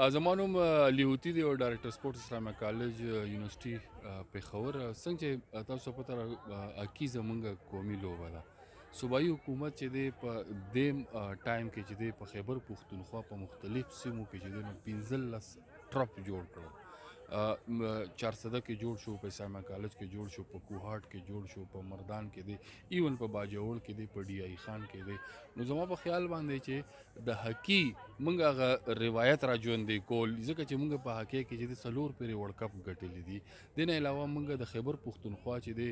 زما نوم لیوتي دی او ډایرکټر سپورټس اسلامیه کالج یونیورسيټي پېښور. څنګه چې تاسو پته اکی زمونږ قومي لوبه ده. صوبایي حکومت چې دی په دې ټایم کې چې دی په خیبر پښتونخوا په مختلف سیمو کې چې دی نو 15 ټرپ جوړ کړو. چارسده کې جوړ شو، په اسلامیه کالج کې جوړ شو، په کوهاټ کې جوړ شو، په مردان کې دی، ایون په باجوړ کې دی، په ډي آی خان کې دی. نو زما په خیال باندې چې د هکی مونږ هغه روایت را ژوندی کول، ځکه چې مونږ په هکی کې چې دی 4 پیرې ورلډ کپ ګټلي دي. دې نه علاوه مونږ د خیبر پښتونخوا چې دی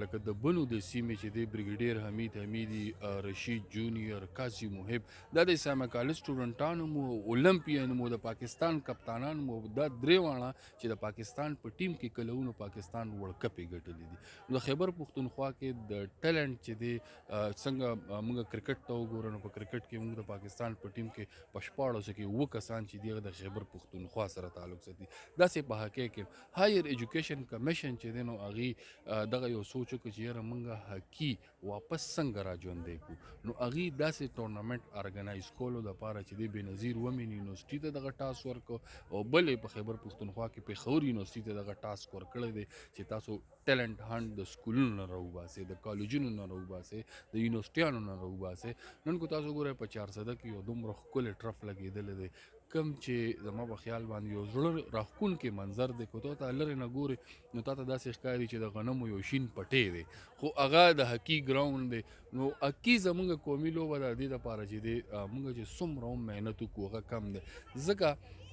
لکه د بنو د سیمې چې دی بریګیډیر حمید حمیدي، رشید جونیئر، قاسم محب، دا د اسلامیه کالج سټوډنټانو مو، اولمپین مو، د پاکستان کپتانان مو، دا درې واړه چې د پاکستان په ټیم کې کلونو پاکستان ورلډ کپ یې ګټلی دي. نو د خیبر پښتونخوا کې د ټیلنټ چې دی څنګه موږ کرکټ ته وګورو، نو په کرکټ کې موږ د پاکستان په ټیم کې په 14 کې 9 کسان چې دی هغه د خیبر پښتونخوا سره تعلق ساتي. داسې په هکی کې هایر ایجوکیشن کمیشن چې دی نو هغې دغه یو سوچ وکړو چې یاره موږ هکی واپس څنګه را ژوندی کړو. نو هغې داسې ټورنمنټ ارګنایز کولو دپاره چې دی بېنظیر ومن یونیورسټي ته دغه ټاسک ورکړو او بل یې په خیبر پښتونخوا کې پېښور یونیورسټي ته دغه ټاسک ورکړی دی چې تاسو ټیلنټ هانټ د سکولونو نه راوباسئ، د کالجونو نه راوباسئ، د یونیورسټیانو نه راوباسئ. نن کو تاسو ګورئ په چارسده کې یو دومره ښکلی ټرف لګېدلی دی، کم چې زما په خیال باندې یو زړه راښکونکی منظر دی. که ته لرې نه ګورې نو تا ته داسې ښکاري چې د غنمو یو شین پټی دی، خو هغه د هکي ګراوند دی. نو هکي زموږ قومي لوبه ده، دې دپاره چې دی موږ چې څومره هم محنت وکړو هغه کم دی. ځکه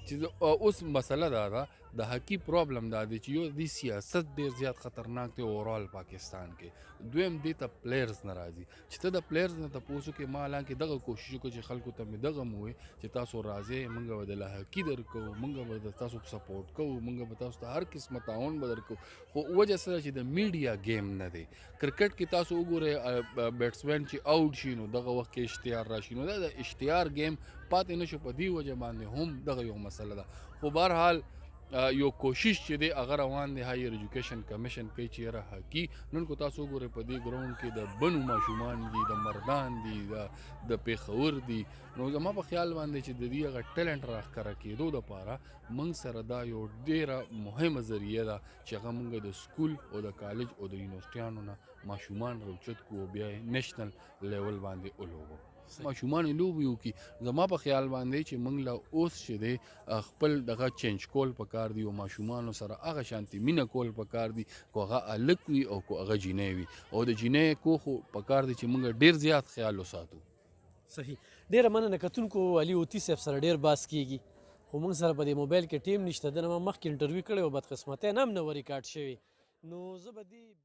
چې اوس مسله دا ده، د هکي پرابلم دا دی چې یو دی سیاست ډېر زیات خطرناک دی اوورال پاکستان کې. دویم دې ته پلیرز نه راځي چې ته د پلیرز نه تپوس وکړې. ما حالانکې دغه کوشش وکړو چې خلکو ته مې دغه هم ووایي چې تاسو راځئ، موږ به د هکي درکوو، موږ به د تاسو سپورټ کوو، موږ به تاسو ته هر قسمه تعاون به درکوو. خو وجه څه ده چې د میډیا گیم نه دی. کرکټ کې تاسو وګورئ بیټسمین چې آوټ شي نو دغه وخت کې اشتهار راشي، نو دا د اشتهار گیم پاتې نه شو. په دې وجه باندې هم دغه یو مسله ده. خو بهرحال یو کوشش چې دی هغه روان دی. هایر ایجوکیشن کمیشن کوي چې یاره هکي نن کو تاسو وګورئ په دې ګراوند کې د بنو ماشومان دي، د مردان دي، د پېښور دي. نو زما په خیال باندې چې د دې هغه ټیلنټ راښکاره کېدو دپاره موږ سره دا یو ډېره مهمه ذریعه ده چې هغه موږ د سکول او د کالج او د یونیورسټیانو نه ماشومان راوچت کړو او بیا یې نیشنل لیول باندې ولوبو. ماشومان لوبې وکړي. زما په خیال باندې چې موږ له اوس چې دی خپل دغه چینج کول پکار دی او ماشومانو سره هغه شانتي مینه کول پکار دی، کو هغه هلک وي او کو هغه جینۍ وي. او د جینۍ کو خو پکار دی چې موږ ډېر زیات خیال وساتو. صحیح. ډېره مننه کتونکو. علي اوتي صاحب سره ډېر بحث کیږي، خو موږ سره په دې موبایل کې ټیم نشته. ده نه ما مخکې انټرویو کړی و، بدقسمتۍ نه هم نه و ریکارډ شوی. نو زه به دې